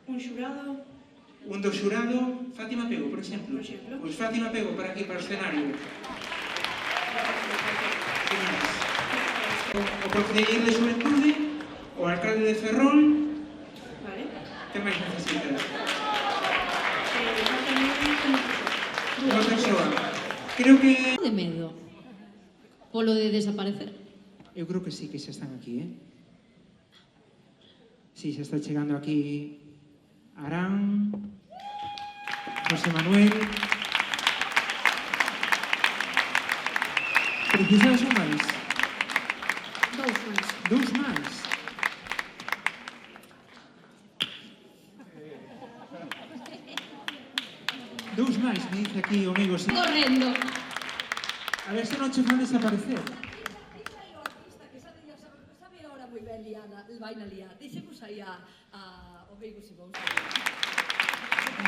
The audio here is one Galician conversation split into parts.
Un xurado... Un do xurado, Fátima Pego, por exemplo. Pois Fátima Pego para aquí, para o escenario. O Concelleiro de Xuventude, o alcalde de Ferrol. Vale. Que máis necesitas? Unha persoa. Creo que... De medo. Polo de desaparecer. Eu creo que sí, que xa están aquí, Sí, xa está chegando aquí Arán, José Manuel... Precisas un máis? Dous máis? Dous máis, me dice aquí o amigo. Correndo. A ver se non che fan desaparecer. Sabe ahora moi ben liada, vai na liada. Deixemos aí ao Beigo Simón.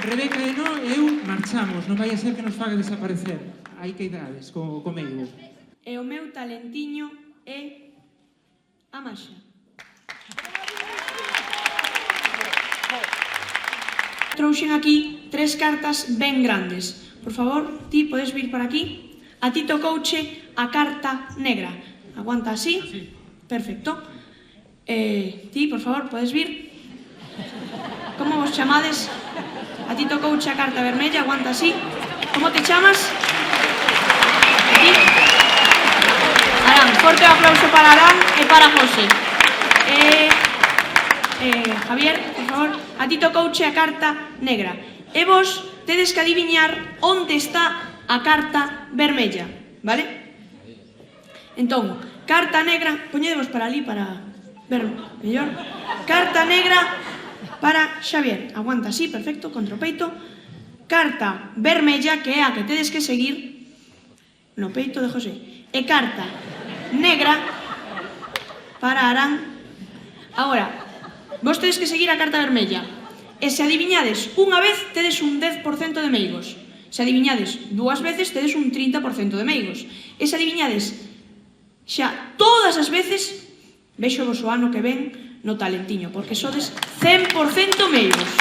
Rebeca e eu marchamos, non vai a ser que nos faga desaparecer. Hai que idades comigo. E o meu talentiño é a Maxa. Trouxen aquí 3 cartas ben grandes. Por favor, ti podes vir para aquí. A ti tocouche a carta negra. Aguanta así. Perfecto. Ti, por favor, podes vir. Como vos chamades? A ti tocouche a carta vermella. Aguanta así. Como te chamas? A ti. Arán, forte aplauso para Arán e para José. Javier, por favor, a ti tocouche a carta negra. E vos tedes que adiviñar onde está a carta vermella, vale? Entón, carta negra, poñedevos para ali para ver mellor. Carta negra para Xavier. Aguanta así, perfecto, contra o peito. Carta vermella, que é a que tedes que seguir no peito de José. E carta negra para Arán. Agora, vos tedes que seguir a carta vermella. E se adiviñades unha vez, tedes un 10% de meigos. Se adiviñades 2 veces, tedes un 30% de meigos. E se adiviñades xa todas as veces, vexo vos o ano que ven no talentiño, porque sodes 100% meigos.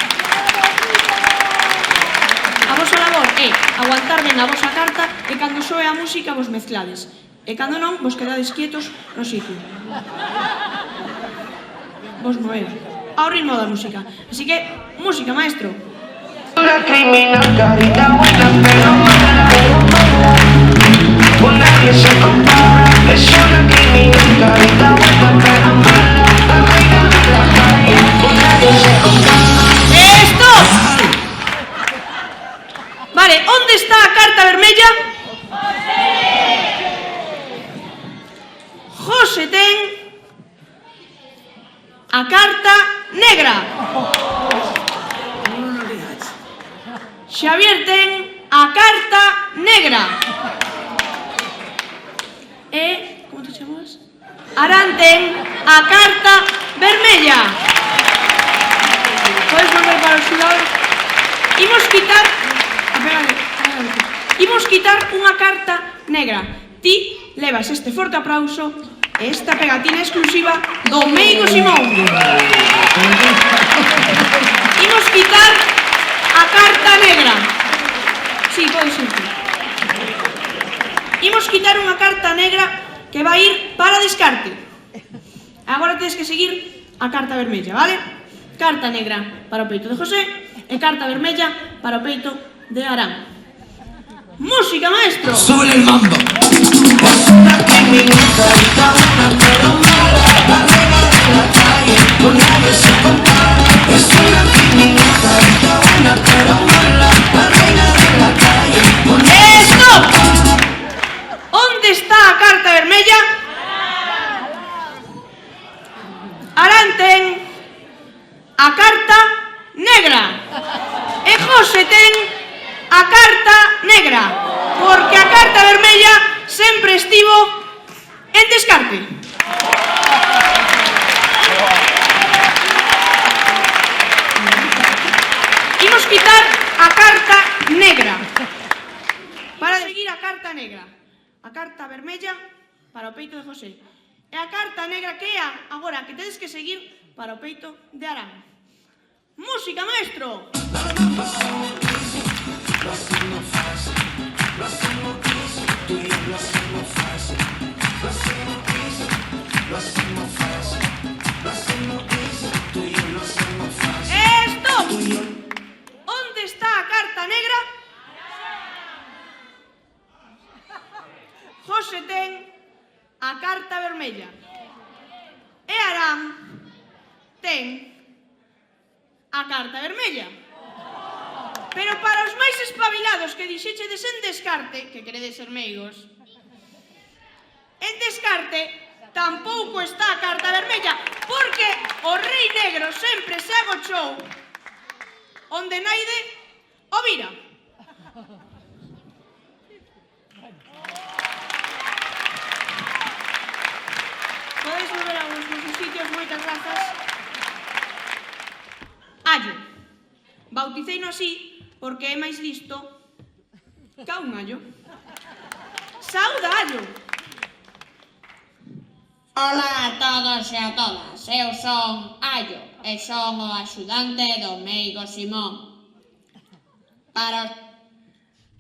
A vosa labor é aguantar ben a vosa carta e cando soe a música vos mezclades. E cando non, vos quedades quietos no sitio. Vos moveos ao ritmo da música. Así que, música, maestro. Una criminal carita buena pero mala, con nadie se compara. Es una criminal carita buena pero mala, la reina de la calle, con nadie se compara. ¡Stop! Vale, onde está a carta vermella? José ten a carta negra. Xavier ten a carta negra. E, como te chamas? Arán ten a carta vermella. Podes volver para os xugadores. Imos quitar unha carta negra. Ti levas este forte aplauso e esta pegatina exclusiva do Meigo Simón. Imos quitar a carta negra. Si, podes ir. Imos quitar unha carta negra que vai ir para descarte. Agora tedes que seguir a carta vermella, vale? Carta negra para o peito de José e carta vermella para o peito de Arán. Música, maestro! Sube el mambo. Es una criminal carita buena pero mala, la reina de la calle, con nadie se compara. Es una criminal carita buena pero mala, la reina de la calle, con nadie se compara. Onde está a carta vermella? Arán ten a carta negra. E José ten a carta negra, porque a carta vermella sempre estivo en descarte. Imos quitar a carta negra para seguir a carta negra. A carta vermella para o peito de José. E a carta negra que é agora que tedes que seguir para o peito de Arán. Música, maestro! ¡Stop! Onde está a carta negra? José ten a carta vermella. E Arán ten a carta vermella. Pero para os máis espabilados que dixechedes en Descarte, que queredes ser meigos, en Descarte tampouco está a carta vermella, porque o rei negro sempre se agochou onde naide o vira. Podedes volver a vos vosos sitios, moitas grazas. Allo. Bauticeino así porque é máis listo ca un allo. Sauda, Allo! Ola a todos e a todas, eu son Allo e son o axudante do meigo Simón.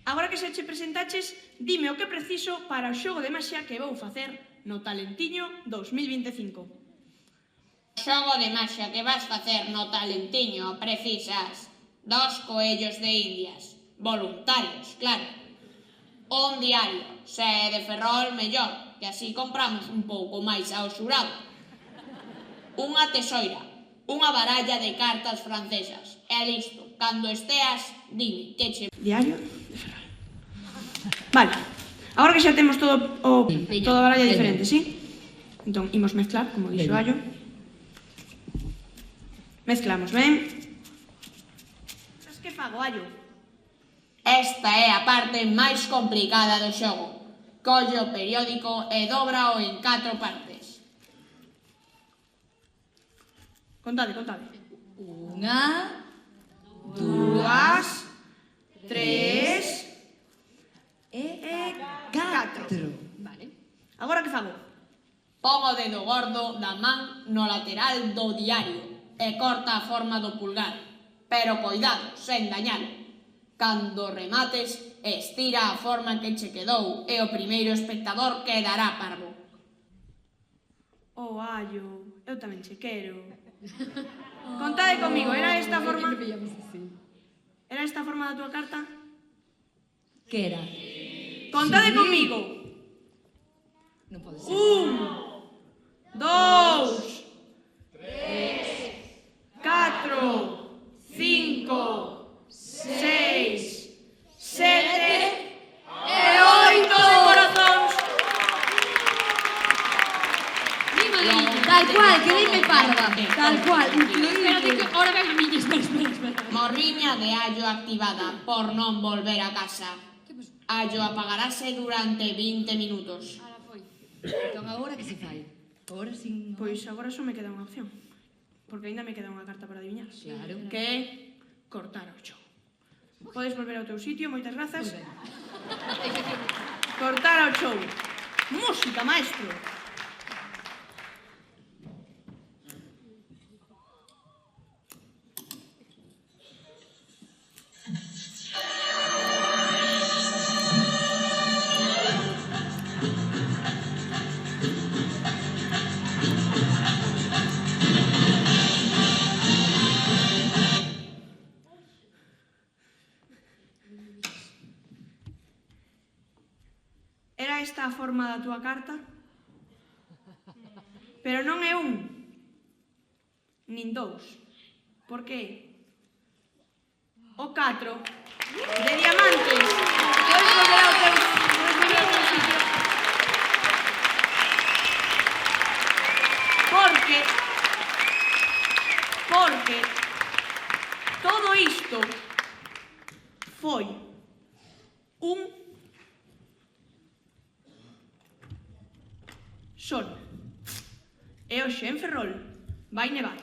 Agora que se che presentaches, dime o que preciso para o xogo de maxia que vou facer no Talentiño 2025. O xogo de maxia que vas facer no Talentiño precisas 2 coellos de indias, voluntarios, claro. Un diario, se é de Ferrol, mellor, que así compramos un pouco máis ao xurado. Unha tesoira, unha baralla de cartas francesas. E listo, cando esteas, dime que che... Diario de Ferrol. Vale, agora que xa temos toda a baralla diferente, sí? Entón, imos mezclar, como dixo Allo. Mezclamos, ben? Que fago, Allo? Esta é a parte máis complicada do xogo. Colle o periódico e dóbrao en 4 partes. Contade. 1, 2, 3 e e 4. 4. Vale. Agora que fago? Pon o dedo gordo da man no lateral do diario e corta a forma do pulgar. Pero coidado, sen dañalo. Cando remates, estira a forma que che quedou e o primeiro espectador quedará parvo. Oh, Allo, eu tamén che quero. Contade comigo, era esta a forma? Era esta a forma da túa carta? Que era? Contade comigo. Non pode ser. 1, 2, 3, 4, 5, 6, 7 e 8 de corazóns. Mi madriña. Tal cual, que dime parva. Tal cual, Espérate que increíble. ahora ven a miña, espera. Morriña de Allo activada por non volver a casa. Allo apagarase durante 20 minutos. Ahora foi. Entón, agora que se fai? Agora sin... Pois agora só me queda unha opción. Porque aínda me queda unha carta para adiviñar. Claro. Que é cortar o show. Podes volver ao teu sitio, moitas grazas. Moi ben. Cortar o show. Música, maestro. Era esta a forma da túa carta? Pero non é un, nin dous, porque o 4 de diamantes. Podes volver ao teu sitio. Porque todo isto foi un sol. E hoxe en Ferrol vai nevar.